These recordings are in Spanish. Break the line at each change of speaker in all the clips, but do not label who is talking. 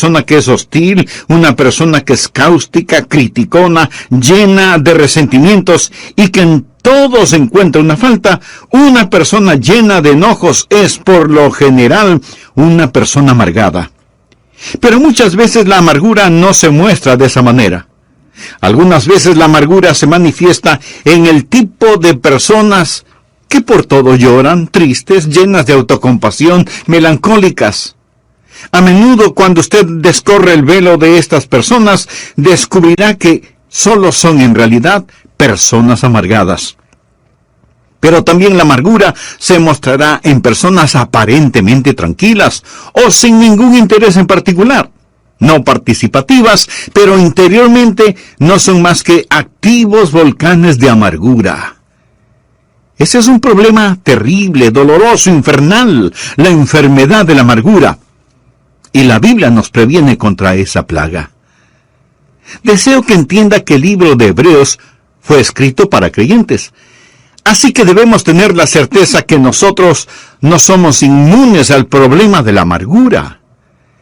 persona que es hostil, una persona que es cáustica, criticona, llena de resentimientos y que en todo se encuentra una falta, una persona llena de enojos es por lo general una persona amargada. Pero muchas veces la amargura no se muestra de esa manera. Algunas veces la amargura se manifiesta en el tipo de personas que por todo lloran, tristes, llenas de autocompasión, melancólicas. A menudo, cuando usted descorre el velo de estas personas, descubrirá que solo son en realidad personas amargadas. Pero también la amargura se mostrará en personas aparentemente tranquilas o sin ningún interés en particular. No participativas, pero interiormente no son más que activos volcanes de amargura. Ese es un problema terrible, doloroso, infernal, la enfermedad de la amargura. Y la Biblia nos previene contra esa plaga. Deseo que entienda que el libro de Hebreos fue escrito para creyentes. Así que debemos tener la certeza que nosotros no somos inmunes al problema de la amargura.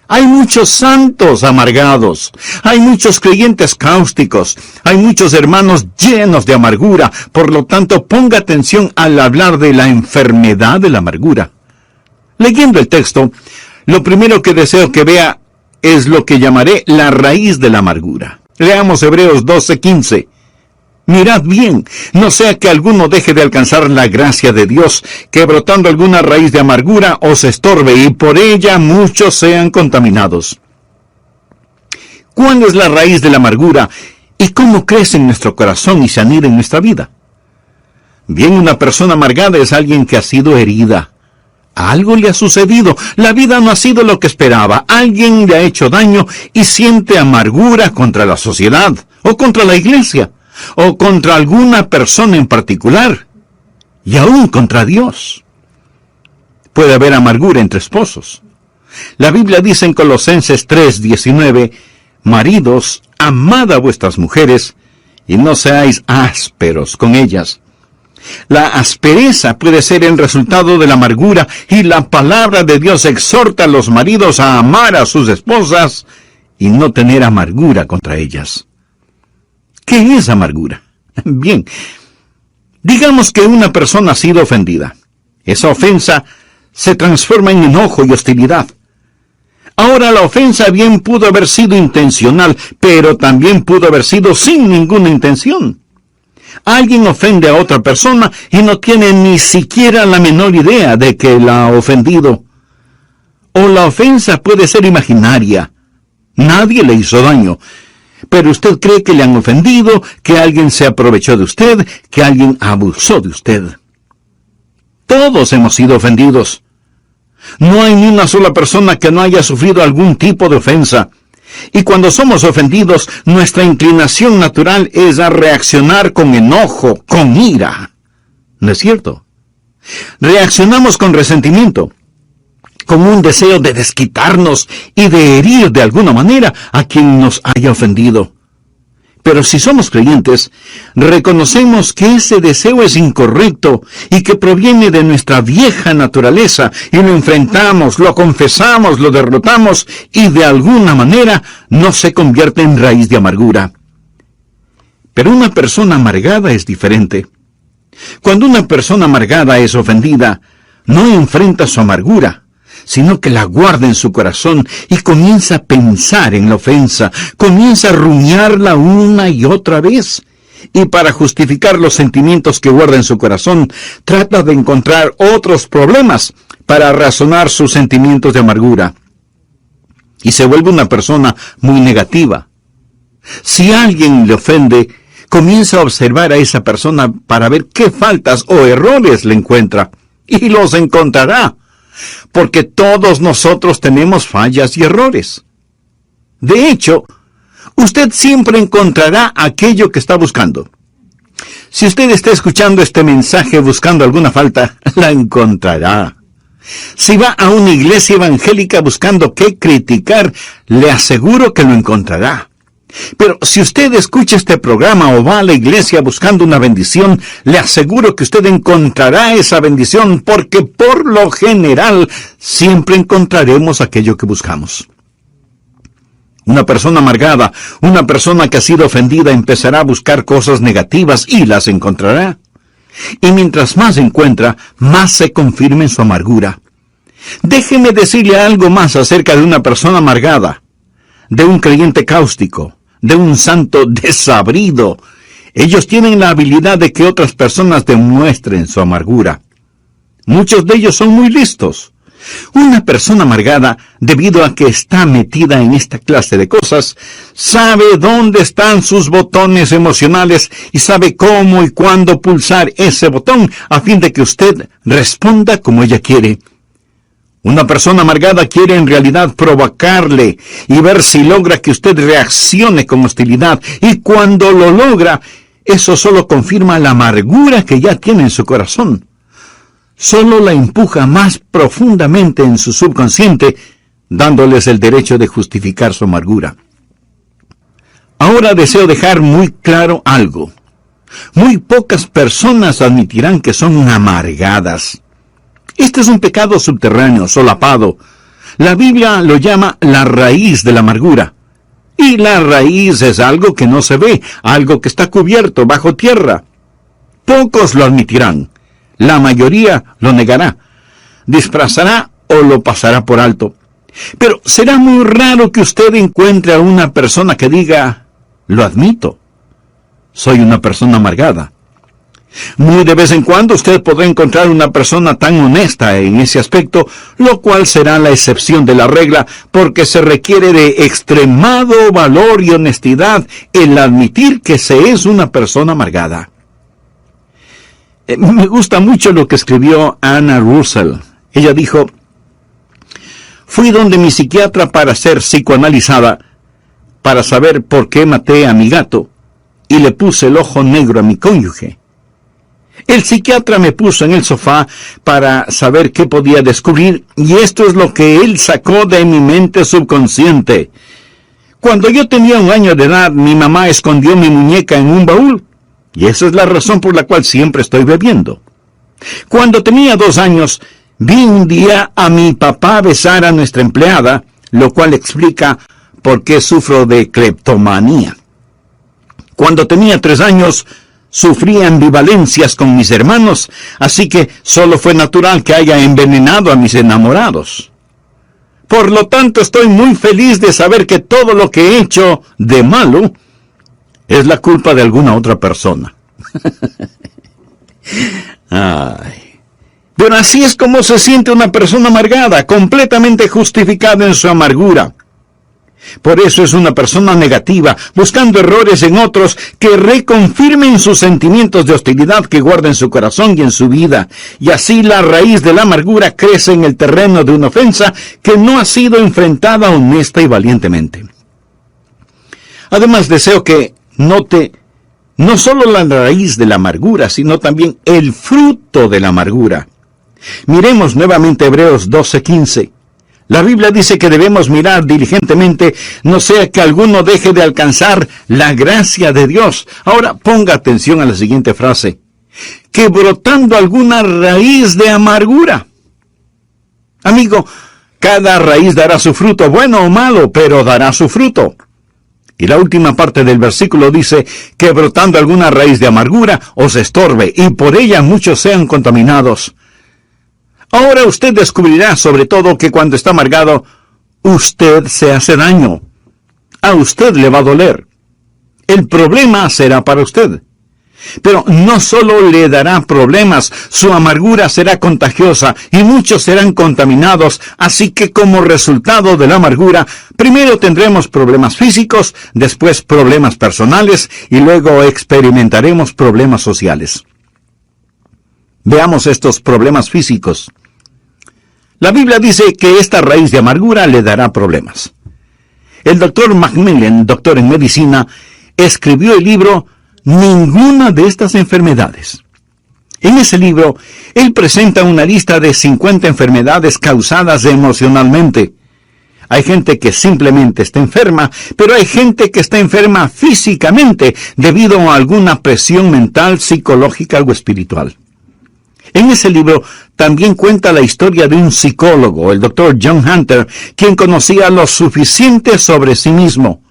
Hay muchos santos amargados, hay muchos creyentes cáusticos, hay muchos hermanos llenos de amargura. Por lo tanto, ponga atención al hablar de la enfermedad de la amargura. Leyendo el texto, lo primero que deseo que vea es lo que llamaré la raíz de la amargura. Leamos Hebreos 12:15. Mirad bien, no sea que alguno deje de alcanzar la gracia de Dios, que brotando alguna raíz de amargura os estorbe, y por ella muchos sean contaminados. ¿Cuál es la raíz de la amargura y cómo crece en nuestro corazón y se anida en nuestra vida? Bien, una persona amargada es alguien que ha sido herida. Algo le ha sucedido, la vida no ha sido lo que esperaba, alguien le ha hecho daño y siente amargura contra la sociedad, o contra la iglesia, o contra alguna persona en particular, y aún contra Dios. Puede haber amargura entre esposos. La Biblia dice en Colosenses 3:19, maridos, amad a vuestras mujeres, y no seáis ásperos con ellas. La aspereza puede ser el resultado de la amargura, y la palabra de Dios exhorta a los maridos a amar a sus esposas y no tener amargura contra ellas. ¿Qué es amargura? Bien, digamos que una persona ha sido ofendida. Esa ofensa se transforma en enojo y hostilidad. Ahora, la ofensa bien pudo haber sido intencional, pero también pudo haber sido sin ninguna intención. Alguien ofende a otra persona y no tiene ni siquiera la menor idea de que la ha ofendido. O la ofensa puede ser imaginaria. Nadie le hizo daño, pero usted cree que le han ofendido, que alguien se aprovechó de usted, que alguien abusó de usted. Todos hemos sido ofendidos. No hay ni una sola persona que no haya sufrido algún tipo de ofensa. Y cuando somos ofendidos, nuestra inclinación natural es a reaccionar con enojo, con ira. ¿No es cierto? Reaccionamos con resentimiento, con un deseo de desquitarnos y de herir de alguna manera a quien nos haya ofendido. Pero si somos creyentes, reconocemos que ese deseo es incorrecto y que proviene de nuestra vieja naturaleza, y lo enfrentamos, lo confesamos, lo derrotamos, y de alguna manera no se convierte en raíz de amargura. Pero una persona amargada es diferente. Cuando una persona amargada es ofendida, no enfrenta su amargura, sino que la guarda en su corazón y comienza a pensar en la ofensa, comienza a rumiarla una y otra vez. Y para justificar los sentimientos que guarda en su corazón, trata de encontrar otros problemas para razonar sus sentimientos de amargura. Y se vuelve una persona muy negativa. Si alguien le ofende, comienza a observar a esa persona para ver qué faltas o errores le encuentra. Y los encontrará, porque todos nosotros tenemos fallas y errores. De hecho, usted siempre encontrará aquello que está buscando. Si usted está escuchando este mensaje buscando alguna falta, la encontrará. Si va a una iglesia evangélica buscando qué criticar, le aseguro que lo encontrará. Pero si usted escucha este programa o va a la iglesia buscando una bendición, le aseguro que usted encontrará esa bendición, porque por lo general siempre encontraremos aquello que buscamos. Una persona amargada, una persona que ha sido ofendida, empezará a buscar cosas negativas y las encontrará. Y mientras más encuentra, más se confirma en su amargura. Déjeme decirle algo más acerca de una persona amargada, de un creyente cáustico, de un santo desabrido. Ellos tienen la habilidad de que otras personas demuestren su amargura. Muchos de ellos son muy listos. Una persona amargada, debido a que está metida en esta clase de cosas, sabe dónde están sus botones emocionales y sabe cómo y cuándo pulsar ese botón a fin de que usted responda como ella quiere. Una persona amargada quiere en realidad provocarle y ver si logra que usted reaccione con hostilidad, y cuando lo logra, eso solo confirma la amargura que ya tiene en su corazón. Solo la empuja más profundamente en su subconsciente, dándoles el derecho de justificar su amargura. Ahora deseo dejar muy claro algo. Muy pocas personas admitirán que son amargadas. Este es un pecado subterráneo, solapado. La Biblia lo llama la raíz de la amargura. Y la raíz es algo que no se ve, algo que está cubierto bajo tierra. Pocos lo admitirán. La mayoría lo negará, disfrazará o lo pasará por alto. Pero será muy raro que usted encuentre a una persona que diga, lo admito, soy una persona amargada. Muy de vez en cuando usted podrá encontrar una persona tan honesta en ese aspecto, lo cual será la excepción de la regla, porque se requiere de extremado valor y honestidad el admitir que se es una persona amargada. Me gusta mucho lo que escribió Anna Russell. Ella dijo, fui donde mi psiquiatra para ser psicoanalizada, para saber por qué maté a mi gato, y le puse el ojo negro a mi cónyuge. El psiquiatra me puso en el sofá para saber qué podía descubrir, y esto es lo que él sacó de mi mente subconsciente. Cuando yo tenía 1 año de edad, mi mamá escondió mi muñeca en un baúl, y esa es la razón por la cual siempre estoy bebiendo. Cuando tenía 2 años, vi un día a mi papá besar a nuestra empleada, lo cual explica por qué sufro de cleptomanía. Cuando tenía 3 años, sufría ambivalencias con mis hermanos, así que solo fue natural que haya envenenado a mis enamorados. Por lo tanto, estoy muy feliz de saber que todo lo que he hecho de malo es la culpa de alguna otra persona. Ay. Pero así es como se siente una persona amargada, completamente justificada en su amargura. Por eso es una persona negativa, buscando errores en otros que reconfirmen sus sentimientos de hostilidad que guarda en su corazón y en su vida. Y así la raíz de la amargura crece en el terreno de una ofensa que no ha sido enfrentada honesta y valientemente. Además, deseo que note no solo la raíz de la amargura, sino también el fruto de la amargura. Miremos nuevamente Hebreos 12:15. La Biblia dice que debemos mirar diligentemente, no sea que alguno deje de alcanzar la gracia de Dios. Ahora ponga atención a la siguiente frase. Que brotando alguna raíz de amargura. Amigo, cada raíz dará su fruto, bueno o malo, pero dará su fruto. Y la última parte del versículo dice que brotando alguna raíz de amargura os estorbe, y por ella muchos sean contaminados. Ahora usted descubrirá sobre todo que cuando está amargado, usted se hace daño. A usted le va a doler. El problema será para usted. Pero no solo le dará problemas, su amargura será contagiosa y muchos serán contaminados, así que como resultado de la amargura, primero tendremos problemas físicos, después problemas personales y luego experimentaremos problemas sociales. Veamos estos problemas físicos. La Biblia dice que esta raíz de amargura le dará problemas. El doctor Macmillan, doctor en medicina, escribió el libro Ninguna de estas enfermedades. En ese libro, él presenta una lista de 50 enfermedades causadas emocionalmente. Hay gente que simplemente está enferma, pero hay gente que está enferma físicamente debido a alguna presión mental, psicológica o espiritual. En ese libro también cuenta la historia de un psicólogo, el Dr. John Hunter, quien conocía lo suficiente sobre sí mismo.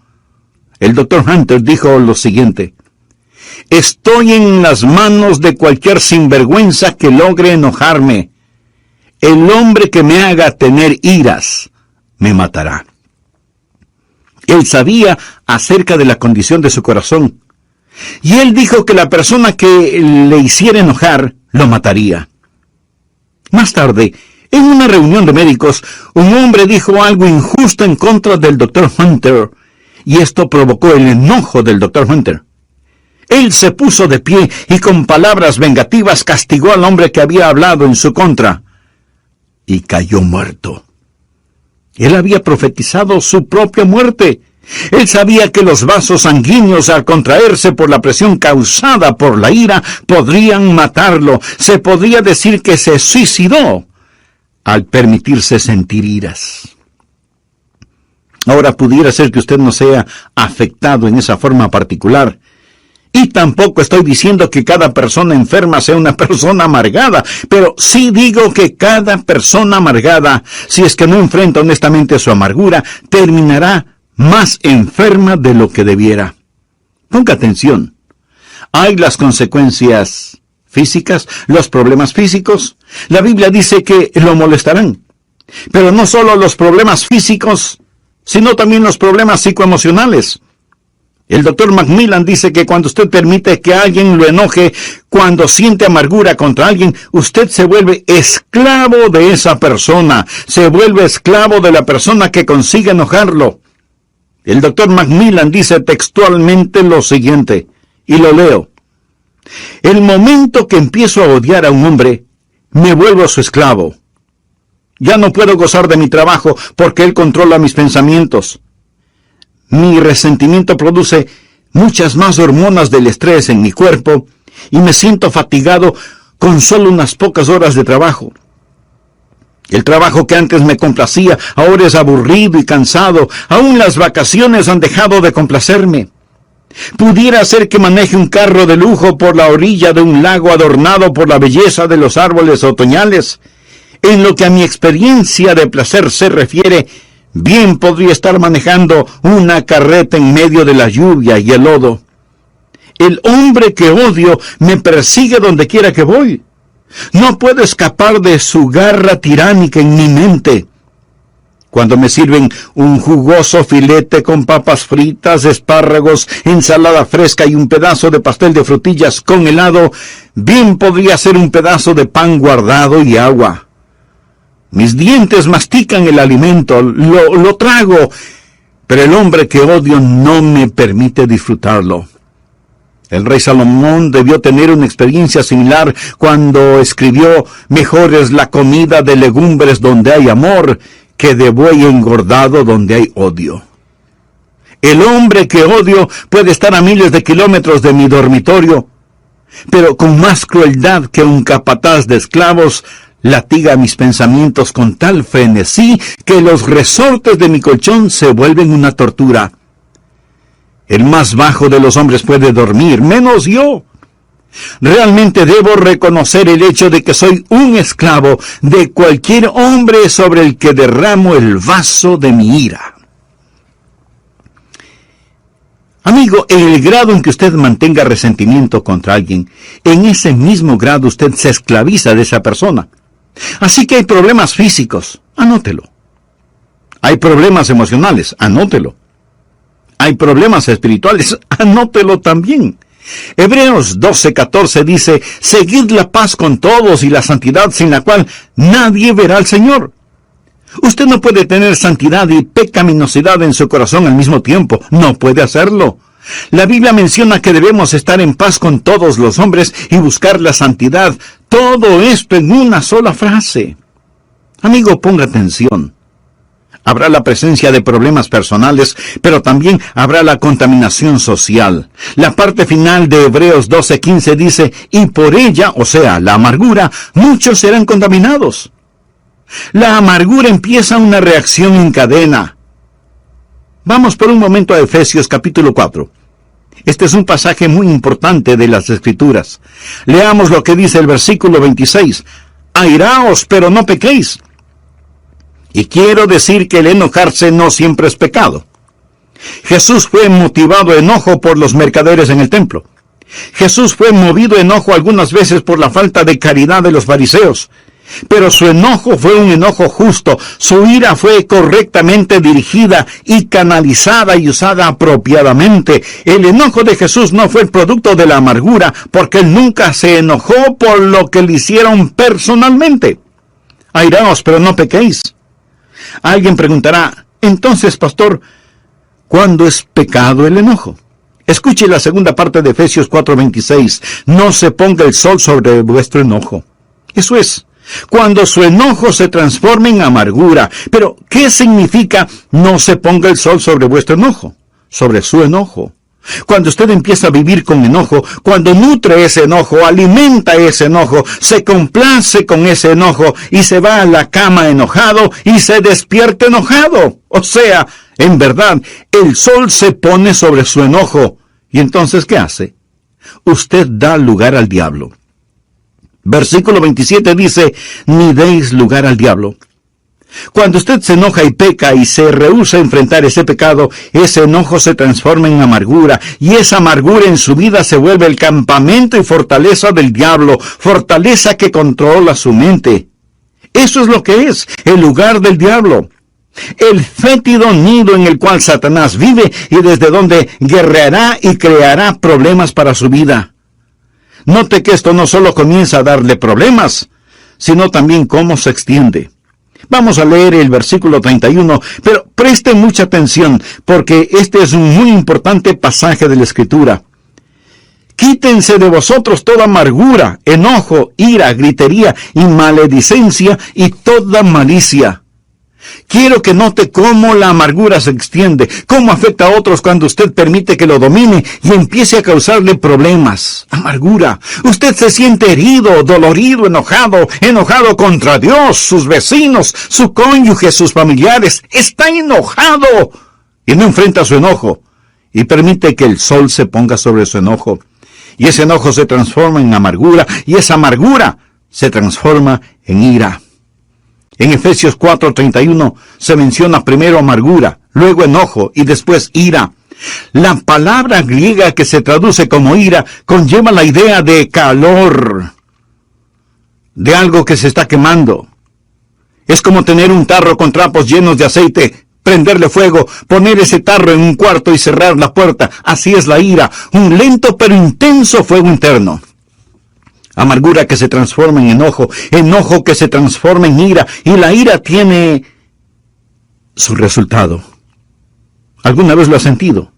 El Dr. Hunter dijo lo siguiente: estoy en las manos de cualquier sinvergüenza que logre enojarme. El hombre que me haga tener iras me matará. Él sabía acerca de la condición de su corazón, y él dijo que la persona que le hiciera enojar lo mataría. Más tarde, en una reunión de médicos, un hombre dijo algo injusto en contra del Dr. Hunter, y esto provocó el enojo del Dr. Hunter. Él se puso de pie y con palabras vengativas castigó al hombre que había hablado en su contra, y cayó muerto. Él había profetizado su propia muerte. Él sabía que los vasos sanguíneos, al contraerse por la presión causada por la ira, podrían matarlo. Se podría decir que se suicidó al permitirse sentir iras. Ahora pudiera ser que usted no sea afectado en esa forma particular. Y tampoco estoy diciendo que cada persona enferma sea una persona amargada, pero sí digo que cada persona amargada, si es que no enfrenta honestamente su amargura, terminará más enferma de lo que debiera. Ponga atención. Hay las consecuencias físicas, los problemas físicos. La Biblia dice que lo molestarán. Pero no solo los problemas físicos, sino también los problemas psicoemocionales. El Dr. Macmillan dice que cuando usted permite que alguien lo enoje, cuando siente amargura contra alguien, usted se vuelve esclavo de esa persona, se vuelve esclavo de la persona que consigue enojarlo. El Dr. Macmillan dice textualmente lo siguiente, y lo leo: el momento que empiezo a odiar a un hombre, me vuelvo su esclavo. Ya no puedo gozar de mi trabajo porque él controla mis pensamientos. Mi resentimiento produce muchas más hormonas del estrés en mi cuerpo y me siento fatigado con solo unas pocas horas de trabajo. El trabajo que antes me complacía ahora es aburrido y cansado. Aún las vacaciones han dejado de complacerme. Pudiera ser que maneje un carro de lujo por la orilla de un lago adornado por la belleza de los árboles otoñales. En lo que a mi experiencia de placer se refiere, bien podría estar manejando una carreta en medio de la lluvia y el lodo. El hombre que odio me persigue donde quiera que voy. No puedo escapar de su garra tiránica en mi mente. Cuando me sirven un jugoso filete con papas fritas, espárragos, ensalada fresca y un pedazo de pastel de frutillas con helado, bien podría ser un pedazo de pan guardado y agua. Mis dientes mastican el alimento, lo trago, pero el hombre que odio no me permite disfrutarlo. El rey Salomón debió tener una experiencia similar cuando escribió: mejor es la comida de legumbres donde hay amor que de buey engordado donde hay odio. El hombre que odio puede estar a miles de kilómetros de mi dormitorio, pero con más crueldad que un capataz de esclavos, latiga mis pensamientos con tal frenesí que los resortes de mi colchón se vuelven una tortura. El más bajo de los hombres puede dormir, menos yo. Realmente debo reconocer el hecho de que soy un esclavo de cualquier hombre sobre el que derramo el vaso de mi ira. Amigo, en el grado en que usted mantenga resentimiento contra alguien, en ese mismo grado usted se esclaviza de esa persona. Así que hay problemas físicos, anótelo. Hay problemas emocionales, anótelo. Hay problemas espirituales, anótelo también. Hebreos 12:14 dice: seguid la paz con todos y la santidad sin la cual nadie verá al Señor. Usted no puede tener santidad y pecaminosidad en su corazón al mismo tiempo, no puede hacerlo. La Biblia menciona que debemos estar en paz con todos los hombres y buscar la santidad. Todo esto en una sola frase. Amigo, ponga atención. Habrá la presencia de problemas personales, pero también habrá la contaminación social. La parte final de Hebreos 12:15 dice: y por ella, o sea, la amargura, muchos serán contaminados. La amargura empieza una reacción en cadena. Vamos por un momento a Efesios capítulo 4. Este es un pasaje muy importante de las Escrituras. Leamos lo que dice el versículo 26. airaos, pero no pequéis. Y quiero decir que el enojarse no siempre es pecado. Jesús fue motivado a enojo por los mercaderes en el templo. Jesús fue movido a enojo algunas veces por la falta de caridad de los fariseos. Pero su enojo fue un enojo justo. Su ira fue correctamente dirigida y canalizada y usada apropiadamente. El enojo de Jesús no fue el producto de la amargura, porque él nunca se enojó por lo que le hicieron personalmente. Airaos, pero no pequéis. Alguien preguntará, entonces, pastor, ¿cuándo es pecado el enojo? Escuche la segunda parte de Efesios 4:26. No se ponga el sol sobre vuestro enojo. Eso es, cuando su enojo se transforme en amargura. Pero, ¿qué significa no se ponga el sol sobre vuestro enojo? Sobre su enojo. Cuando usted empieza a vivir con enojo, cuando nutre ese enojo, alimenta ese enojo, se complace con ese enojo y se va a la cama enojado y se despierta enojado. O sea, en verdad, el sol se pone sobre su enojo. ¿Y entonces qué hace? Usted da lugar al diablo. Versículo 27 dice, ni deis lugar al diablo. Cuando usted se enoja y peca y se rehúsa a enfrentar ese pecado, ese enojo se transforma en amargura, y esa amargura en su vida se vuelve el campamento y fortaleza del diablo, fortaleza que controla su mente. Eso es lo que es, el lugar del diablo. El fétido nido en el cual Satanás vive y desde donde guerreará y creará problemas para su vida. Note que esto no solo comienza a darle problemas, sino también cómo se extiende. Vamos a leer el versículo 31, pero preste mucha atención, porque este es un muy importante pasaje de la Escritura. Quítense de vosotros toda amargura, enojo, ira, gritería y maledicencia y toda malicia. Quiero que note cómo la amargura se extiende, cómo afecta a otros cuando usted permite que lo domine y empiece a causarle problemas. Amargura. Usted se siente herido, dolorido, enojado contra Dios, sus vecinos, su cónyuge, sus familiares. Está enojado y no enfrenta su enojo y permite que el sol se ponga sobre su enojo. Y ese enojo se transforma en amargura y esa amargura se transforma en ira. En Efesios 4:31 se menciona primero amargura, luego enojo y después ira. La palabra griega que se traduce como ira conlleva la idea de calor, de algo que se está quemando. Es como tener un tarro con trapos llenos de aceite, prenderle fuego, poner ese tarro en un cuarto y cerrar la puerta. Así es la ira, un lento pero intenso fuego interno. Amargura que se transforma en enojo, enojo que se transforma en ira, y la ira tiene su resultado. ¿Alguna vez lo ha sentido?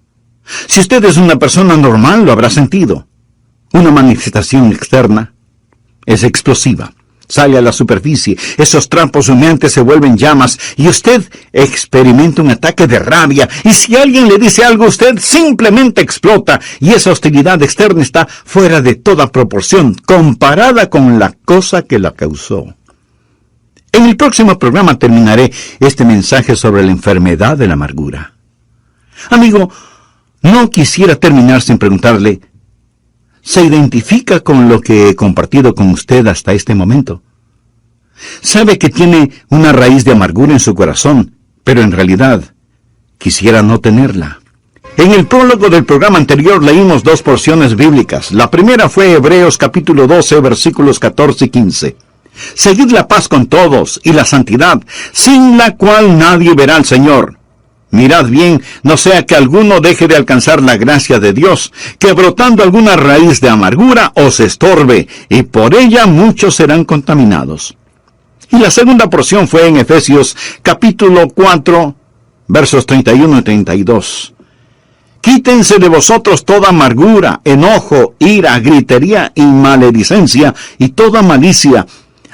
Si usted es una persona normal, lo habrá sentido. Una manifestación externa es explosiva. Sale a la superficie, esos trampos humeantes se vuelven llamas y usted experimenta un ataque de rabia, y si alguien le dice algo, usted simplemente explota y esa hostilidad externa está fuera de toda proporción comparada con la cosa que la causó. En el próximo programa terminaré este mensaje sobre la enfermedad de la amargura. Amigo, no quisiera terminar sin preguntarle, ¿se identifica con lo que he compartido con usted hasta este momento? Sabe que tiene una raíz de amargura en su corazón, pero en realidad quisiera no tenerla. En el prólogo del programa anterior leímos dos porciones bíblicas. La primera fue Hebreos capítulo 12, versículos 14 y 15. Seguid la paz con todos y la santidad, sin la cual nadie verá al Señor. Mirad bien, no sea que alguno deje de alcanzar la gracia de Dios, que brotando alguna raíz de amargura os estorbe, y por ella muchos serán contaminados. Y la segunda porción fue en Efesios capítulo 4, versos 31 y 32. Quítense de vosotros toda amargura, enojo, ira, gritería y maledicencia, y toda malicia.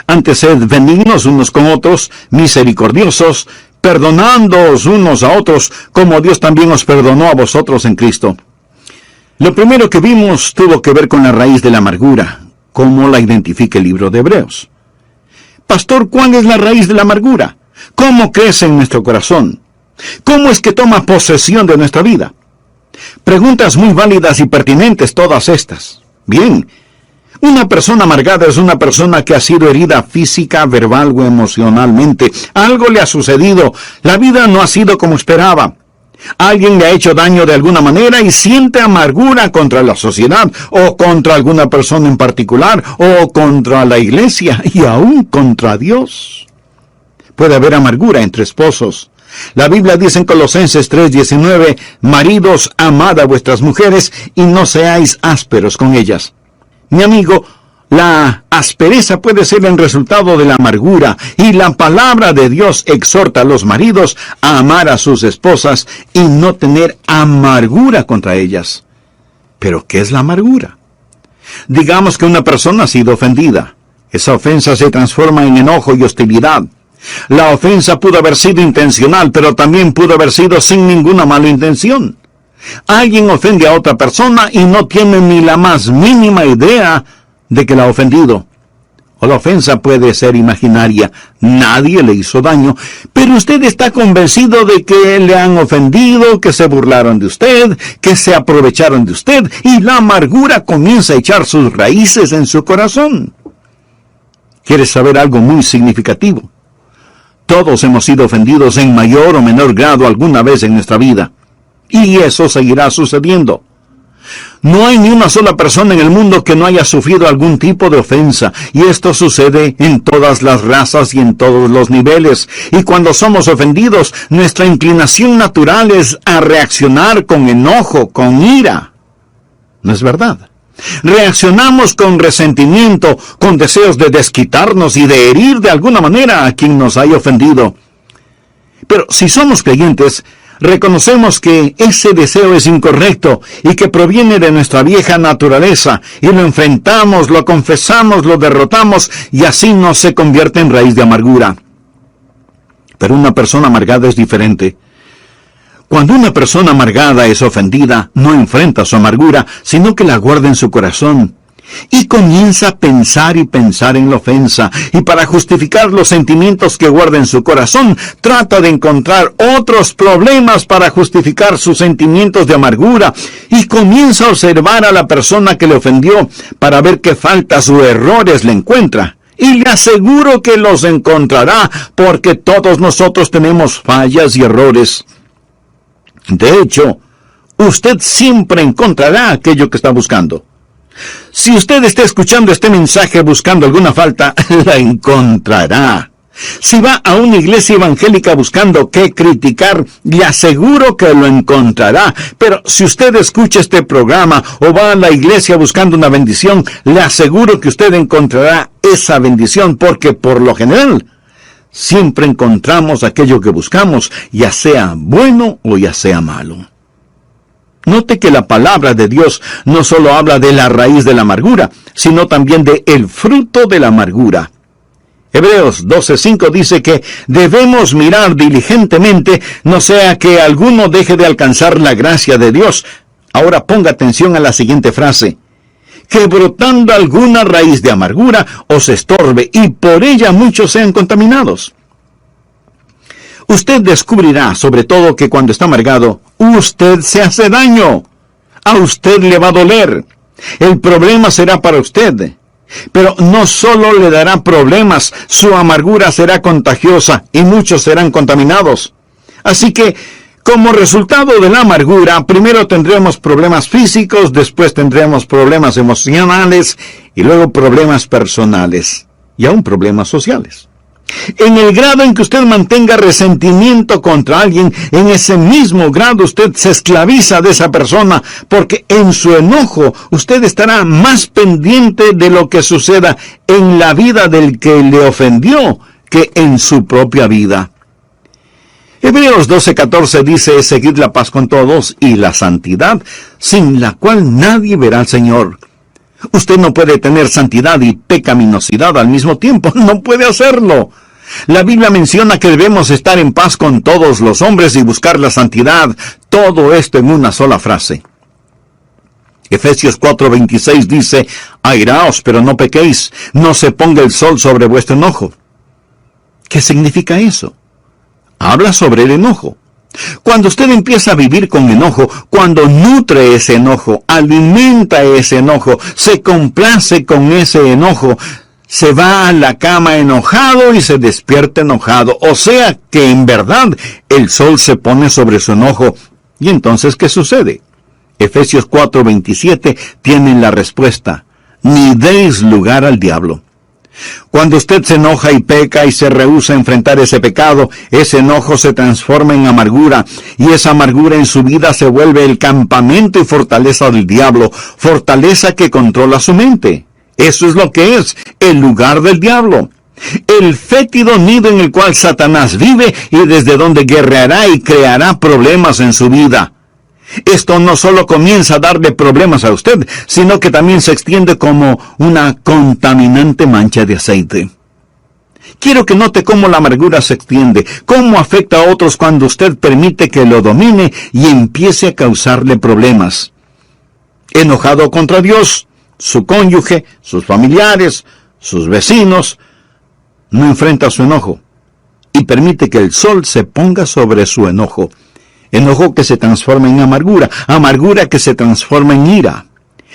Antes sed benignos unos con otros, misericordiosos, perdonándoos unos a otros, como Dios también os perdonó a vosotros en Cristo. Lo primero que vimos tuvo que ver con la raíz de la amargura, como la identifica el libro de Hebreos. Pastor, ¿cuál es la raíz de la amargura? ¿Cómo crece en nuestro corazón? ¿Cómo es que toma posesión de nuestra vida? Preguntas muy válidas y pertinentes todas estas. Bien, Una persona amargada es una persona que ha sido herida física, verbal o emocionalmente. Algo le ha sucedido. La vida no ha sido como esperaba. Alguien le ha hecho daño de alguna manera y siente amargura contra la sociedad o contra alguna persona en particular o contra la iglesia y aún contra Dios. Puede haber amargura entre esposos. La Biblia dice en Colosenses 3:19, maridos, amad a vuestras mujeres y no seáis ásperos con ellas. Mi amigo, la aspereza puede ser el resultado de la amargura, y la palabra de Dios exhorta a los maridos a amar a sus esposas y no tener amargura contra ellas. ¿Pero qué es la amargura? Digamos que una persona ha sido ofendida. Esa ofensa se transforma en enojo y hostilidad. La ofensa pudo haber sido intencional, pero también pudo haber sido sin ninguna mala intención. Alguien ofende a otra persona y no tiene ni la más mínima idea de que la ha ofendido. O la ofensa puede ser imaginaria. Nadie le hizo daño, pero usted está convencido de que le han ofendido, que se burlaron de usted, que se aprovecharon de usted, y la amargura comienza a echar sus raíces en su corazón. ¿Quieres saber algo muy significativo? Todos hemos sido ofendidos en mayor o menor grado alguna vez en nuestra vida. Y eso seguirá sucediendo. No hay ni una sola persona en el mundo que no haya sufrido algún tipo de ofensa, y esto sucede en todas las razas y en todos los niveles. Y cuando somos ofendidos, nuestra inclinación natural es a reaccionar con enojo, con ira. ¿No es verdad? Reaccionamos con resentimiento, con deseos de desquitarnos y de herir de alguna manera a quien nos haya ofendido. Pero si somos creyentes, reconocemos que ese deseo es incorrecto y que proviene de nuestra vieja naturaleza, y lo enfrentamos, lo confesamos, lo derrotamos, y así no se convierte en raíz de amargura. Pero una persona amargada es diferente. Cuando una persona amargada es ofendida, no enfrenta su amargura, sino que la guarda en su corazón. Y comienza a pensar y pensar en la ofensa, y para justificar los sentimientos que guarda en su corazón, trata de encontrar otros problemas para justificar sus sentimientos de amargura, y comienza a observar a la persona que le ofendió para ver qué faltas o errores le encuentra. Y le aseguro que los encontrará, porque todos nosotros tenemos fallas y errores. De hecho, usted siempre encontrará aquello que está buscando. Si usted está escuchando este mensaje buscando alguna falta, la encontrará. Si va a una iglesia evangélica buscando qué criticar, le aseguro que lo encontrará. Pero si usted escucha este programa o va a la iglesia buscando una bendición, le aseguro que usted encontrará esa bendición, porque por lo general siempre encontramos aquello que buscamos, ya sea bueno o ya sea malo. Note que la palabra de Dios no solo habla de la raíz de la amargura, sino también de el fruto de la amargura. Hebreos 12:5 dice que debemos mirar diligentemente, no sea que alguno deje de alcanzar la gracia de Dios. Ahora ponga atención a la siguiente frase: que brotando alguna raíz de amargura os estorbe, y por ella muchos sean contaminados. Usted descubrirá, sobre todo, que cuando está amargado, usted se hace daño. A usted le va a doler. El problema será para usted. Pero no solo le dará problemas, su amargura será contagiosa y muchos serán contaminados. Así que, como resultado de la amargura, primero tendremos problemas físicos, después tendremos problemas emocionales y luego problemas personales y aún problemas sociales. En el grado en que usted mantenga resentimiento contra alguien, en ese mismo grado usted se esclaviza de esa persona, porque en su enojo usted estará más pendiente de lo que suceda en la vida del que le ofendió que en su propia vida. Hebreos 12:14 dice: seguid la paz con todos y la santidad, sin la cual nadie verá al Señor. Usted no puede tener santidad y pecaminosidad al mismo tiempo. No puede hacerlo. La Biblia menciona que debemos estar en paz con todos los hombres y buscar la santidad. Todo esto en una sola frase. Efesios 4:26 dice: airaos, pero no pequéis. No se ponga el sol sobre vuestro enojo. ¿Qué significa eso? Habla sobre el enojo. Cuando usted empieza a vivir con enojo, cuando nutre ese enojo, alimenta ese enojo, se complace con ese enojo, se va a la cama enojado y se despierta enojado. O sea que en verdad el sol se pone sobre su enojo. ¿Y entonces qué sucede? Efesios 4:27 tiene la respuesta. Ni deis lugar al diablo. Cuando usted se enoja y peca y se rehúsa a enfrentar ese pecado, ese enojo se transforma en amargura, y esa amargura en su vida se vuelve el campamento y fortaleza del diablo, fortaleza que controla su mente. Eso es lo que es el lugar del diablo. El fétido nido en el cual Satanás vive y desde donde guerreará y creará problemas en su vida. Esto no solo comienza a darle problemas a usted, sino que también se extiende como una contaminante mancha de aceite. Quiero que note cómo la amargura se extiende, cómo afecta a otros cuando usted permite que lo domine y empiece a causarle problemas. Enojado contra Dios, su cónyuge, sus familiares, sus vecinos, no enfrenta su enojo y permite que el sol se ponga sobre su enojo. Enojo que se transforma en amargura, amargura que se transforma en ira.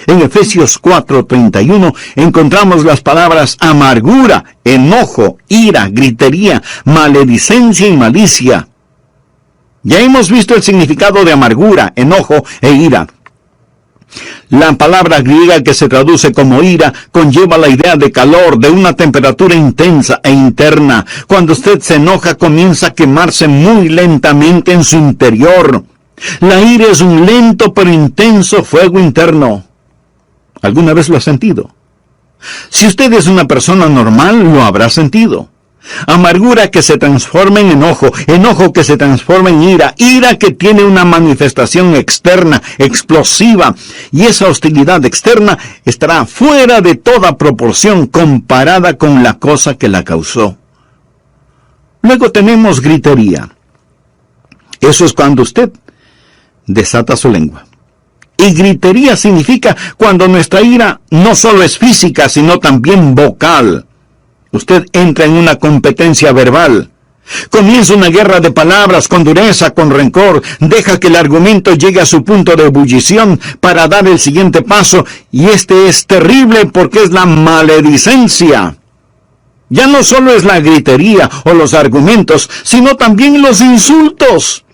En Efesios 4:31 encontramos las palabras amargura, enojo, ira, gritería, maledicencia y malicia. Ya hemos visto el significado de amargura, enojo e ira. La palabra griega que se traduce como ira conlleva la idea de calor, de una temperatura intensa e interna. Cuando usted se enoja, comienza a quemarse muy lentamente en su interior. La ira es un lento pero intenso fuego interno. ¿Alguna vez lo ha sentido? Si usted es una persona normal, lo habrá sentido. Amargura que se transforma en enojo, enojo que se transforma en ira, ira que tiene una manifestación externa, explosiva, y esa hostilidad externa estará fuera de toda proporción comparada con la cosa que la causó. Luego tenemos gritería. Eso es cuando usted desata su lengua. Y gritería significa cuando nuestra ira no solo es física, sino también vocal. Usted entra en una competencia verbal. Comienza una guerra de palabras con dureza, con rencor. Deja que el argumento llegue a su punto de ebullición para dar el siguiente paso. Y este es terrible porque es la maledicencia. Ya no solo es la gritería o los argumentos, sino también los insultos.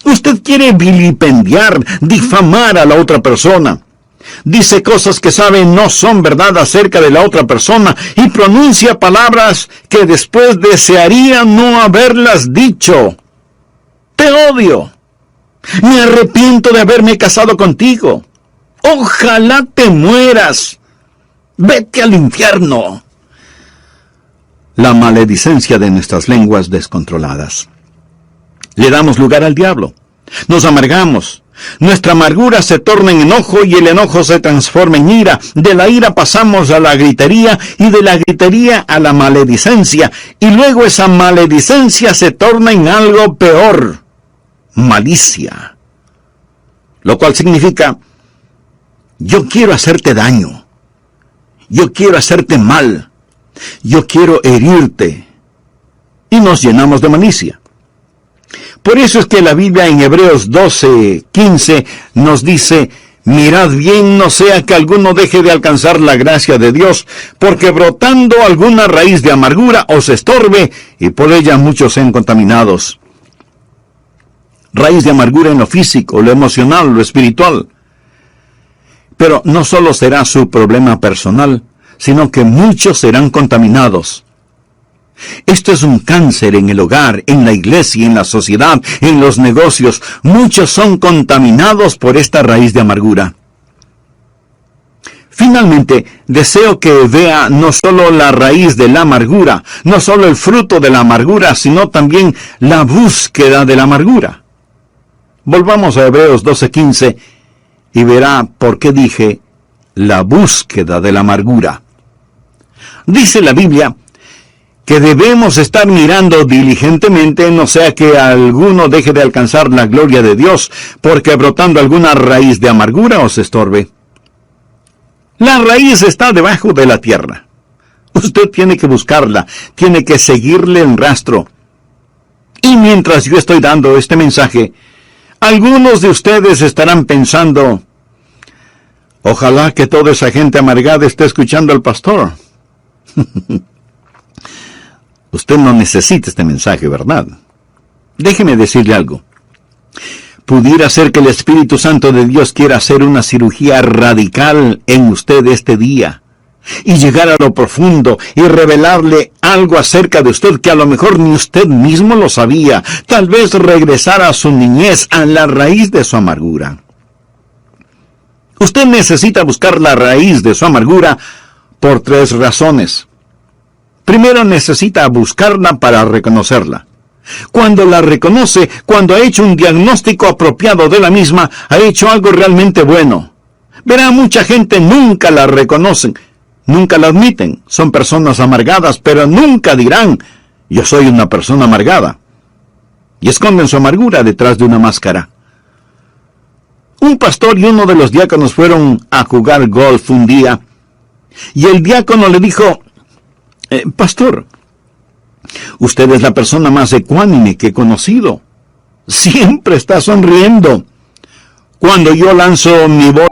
Usted quiere vilipendiar, difamar a la otra persona. Dice cosas que sabe no son verdad acerca de la otra persona y pronuncia palabras que después desearía no haberlas dicho. Te odio. Me arrepiento de haberme casado contigo. Ojalá te mueras. Vete al infierno. La maledicencia de nuestras lenguas descontroladas. Le damos lugar al diablo. Nos amargamos. Nuestra amargura se torna en enojo y el enojo se transforma en ira. De la ira pasamos a la gritería y de la gritería a la maledicencia. Y luego esa maledicencia se torna en algo peor. Malicia. Lo cual significa, yo quiero hacerte daño. Yo quiero hacerte mal. Yo quiero herirte. Y nos llenamos de malicia. Por eso es que la Biblia en Hebreos 12:15 nos dice, mirad bien, no sea que alguno deje de alcanzar la gracia de Dios, porque brotando alguna raíz de amargura os estorbe, y por ella muchos sean contaminados. Raíz de amargura en lo físico, lo emocional, lo espiritual. Pero no solo será su problema personal, sino que muchos serán contaminados. Esto es un cáncer en el hogar, en la iglesia, en la sociedad, en los negocios. Muchos son contaminados por esta raíz de amargura. Finalmente, deseo que vea no solo la raíz de la amargura, no solo el fruto de la amargura, sino también la búsqueda de la amargura. Volvamos a Hebreos 12:15 y verá por qué dije la búsqueda de la amargura. Dice la Biblia que debemos estar mirando diligentemente, no sea que alguno deje de alcanzar la gloria de Dios, porque brotando alguna raíz de amargura os estorbe. La raíz está debajo de la tierra. Usted tiene que buscarla, tiene que seguirle el rastro. Y mientras yo estoy dando este mensaje, algunos de ustedes estarán pensando, ojalá que toda esa gente amargada esté escuchando al pastor. Usted no necesita este mensaje, ¿verdad? Déjeme decirle algo. Pudiera ser que el Espíritu Santo de Dios quiera hacer una cirugía radical en usted este día y llegar a lo profundo y revelarle algo acerca de usted que a lo mejor ni usted mismo lo sabía. Tal vez regresar a su niñez, a la raíz de su amargura. Usted necesita buscar la raíz de su amargura por 3 razones. Primero, necesita buscarla para reconocerla. Cuando la reconoce, cuando ha hecho un diagnóstico apropiado de la misma, ha hecho algo realmente bueno. Verá, mucha gente nunca la reconocen, nunca la admiten. Son personas amargadas, pero nunca dirán, yo soy una persona amargada. Y esconden su amargura detrás de una máscara. Un pastor y uno de los diáconos fueron a jugar golf un día, y el diácono le dijo, pastor, usted es la persona más ecuánime que he conocido. Siempre está sonriendo. Cuando yo lanzo mi bola,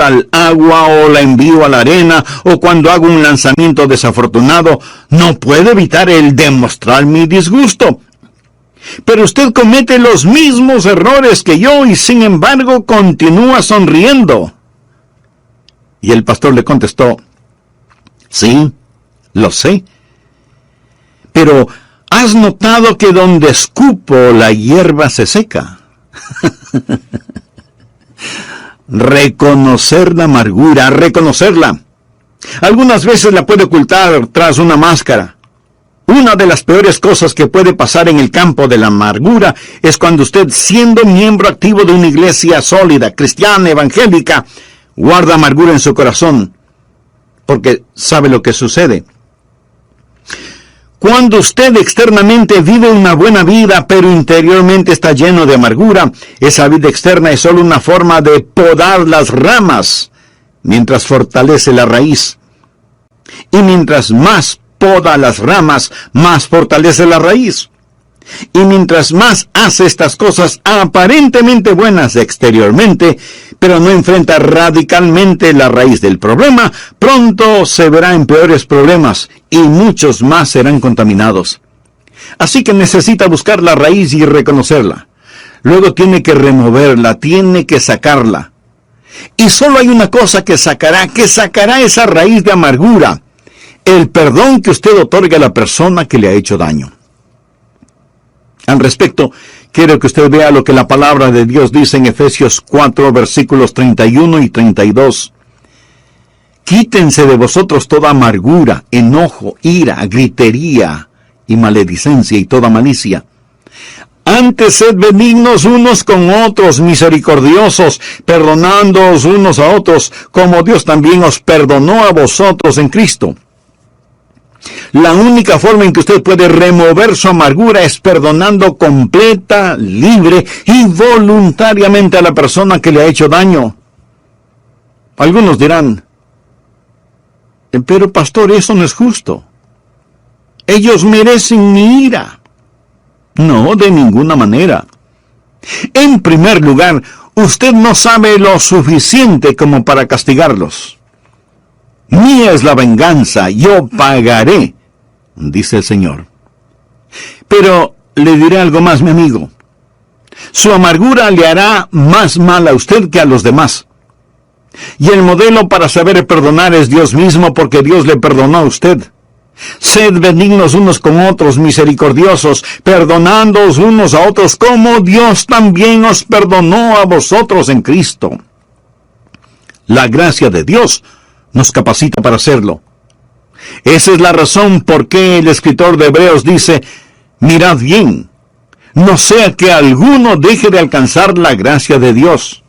al agua o la envío a la arena o cuando hago un lanzamiento desafortunado, no puedo evitar el demostrar mi disgusto. Pero usted comete los mismos errores que yo y sin embargo continúa sonriendo. Y el pastor le contestó, sí, lo sé. Pero ¿has notado que donde escupo la hierba se seca? Reconocer la amargura, reconocerla. Algunas veces la puede ocultar tras una máscara. Una de las peores cosas que puede pasar en el campo de la amargura es cuando usted, siendo miembro activo de una iglesia sólida, cristiana, evangélica, guarda amargura en su corazón. Porque sabe lo que sucede. Cuando usted externamente vive una buena vida, pero interiormente está lleno de amargura, esa vida externa es solo una forma de podar las ramas, mientras fortalece la raíz. Y mientras más poda las ramas, más fortalece la raíz. Y mientras más hace estas cosas aparentemente buenas exteriormente, pero no enfrenta radicalmente la raíz del problema, pronto se verá en peores problemas y muchos más serán contaminados. Así que necesita buscar la raíz y reconocerla. Luego tiene que removerla, tiene que sacarla. Y solo hay una cosa que sacará esa raíz de amargura: el perdón que usted otorga a la persona que le ha hecho daño. Al respecto, quiero que usted vea lo que la palabra de Dios dice en Efesios 4, versículos 31 y 32. Quítense de vosotros toda amargura, enojo, ira, gritería y maledicencia y toda malicia. Antes sed benignos unos con otros, misericordiosos, perdonándoos unos a otros, como Dios también os perdonó a vosotros en Cristo. La única forma en que usted puede remover su amargura es perdonando completa, libre y voluntariamente a la persona que le ha hecho daño. Algunos dirán, pero pastor, eso no es justo. Ellos merecen mi ira. No, de ninguna manera. En primer lugar, usted no sabe lo suficiente como para castigarlos. Mía es la venganza, yo pagaré, dice el Señor. Pero le diré algo más, mi amigo. Su amargura le hará más mal a usted que a los demás. Y el modelo para saber perdonar es Dios mismo, porque Dios le perdonó a usted. Sed benignos unos con otros, misericordiosos, perdonándoos unos a otros, como Dios también os perdonó a vosotros en Cristo. La gracia de Dios nos capacita para hacerlo. Esa es la razón por qué el escritor de Hebreos dice: mirad bien, no sea que alguno deje de alcanzar la gracia de Dios.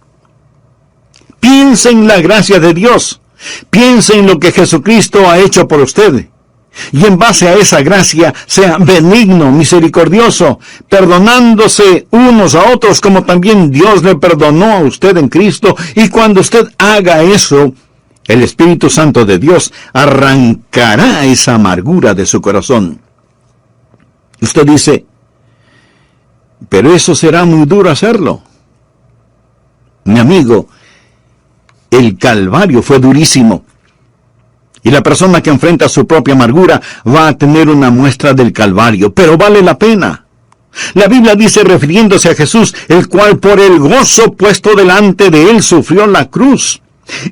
Piense en la gracia de Dios. Piense en lo que Jesucristo ha hecho por usted. Y en base a esa gracia, sea benigno, misericordioso, perdonándose unos a otros como también Dios le perdonó a usted en Cristo. Y cuando usted haga eso, el Espíritu Santo de Dios arrancará esa amargura de su corazón. Usted dice: pero eso será muy duro hacerlo. Mi amigo, el Calvario fue durísimo. Y la persona que enfrenta su propia amargura va a tener una muestra del Calvario, pero vale la pena. La Biblia dice, refiriéndose a Jesús, el cual por el gozo puesto delante de él sufrió la cruz.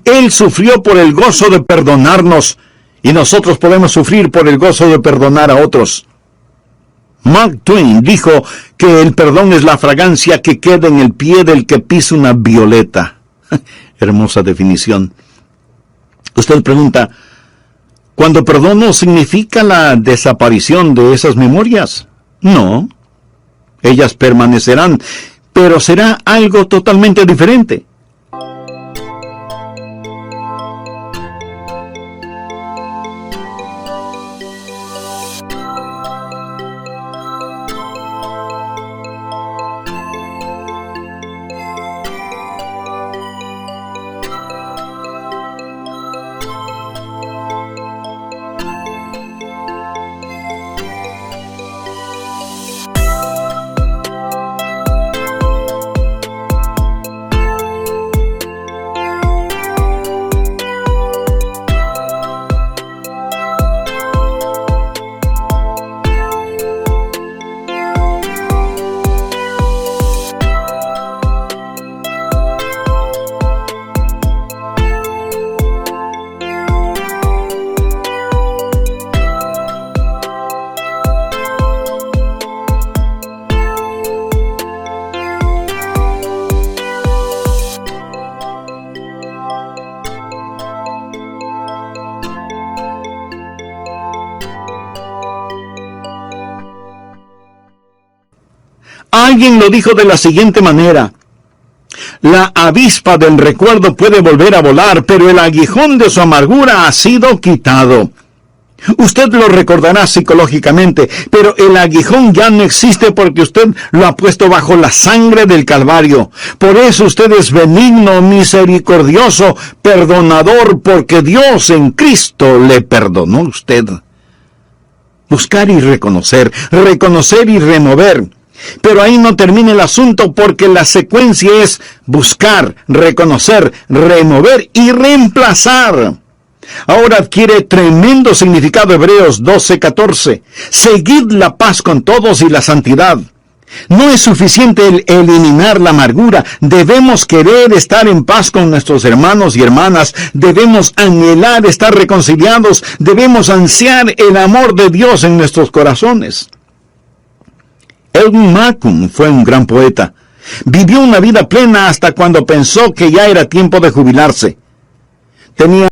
Él sufrió por el gozo de perdonarnos, y nosotros podemos sufrir por el gozo de perdonar a otros. Mark Twain dijo que el perdón es la fragancia que queda en el pie del que pisa una violeta. Hermosa definición. Usted pregunta: ¿cuando perdono significa la desaparición de esas memorias? No. Ellas permanecerán, pero será algo totalmente diferente. Alguien lo dijo de la siguiente manera: la avispa del recuerdo puede volver a volar, pero el aguijón de su amargura ha sido quitado. Usted lo recordará psicológicamente, pero el aguijón ya no existe porque usted lo ha puesto bajo la sangre del Calvario. Por eso usted es benigno, misericordioso, perdonador, porque Dios en Cristo le perdonó a usted. Buscar y reconocer y remover. Pero ahí no termina el asunto, porque la secuencia es buscar, reconocer, remover y reemplazar. Ahora adquiere tremendo significado Hebreos 12:14. Seguid la paz con todos y la santidad. No es suficiente el eliminar la amargura. Debemos querer estar en paz con nuestros hermanos y hermanas. Debemos anhelar estar reconciliados. Debemos ansiar el amor de Dios en nuestros corazones. Edwin Macomb fue un gran poeta. Vivió una vida plena hasta cuando pensó que ya era tiempo de jubilarse. Tenía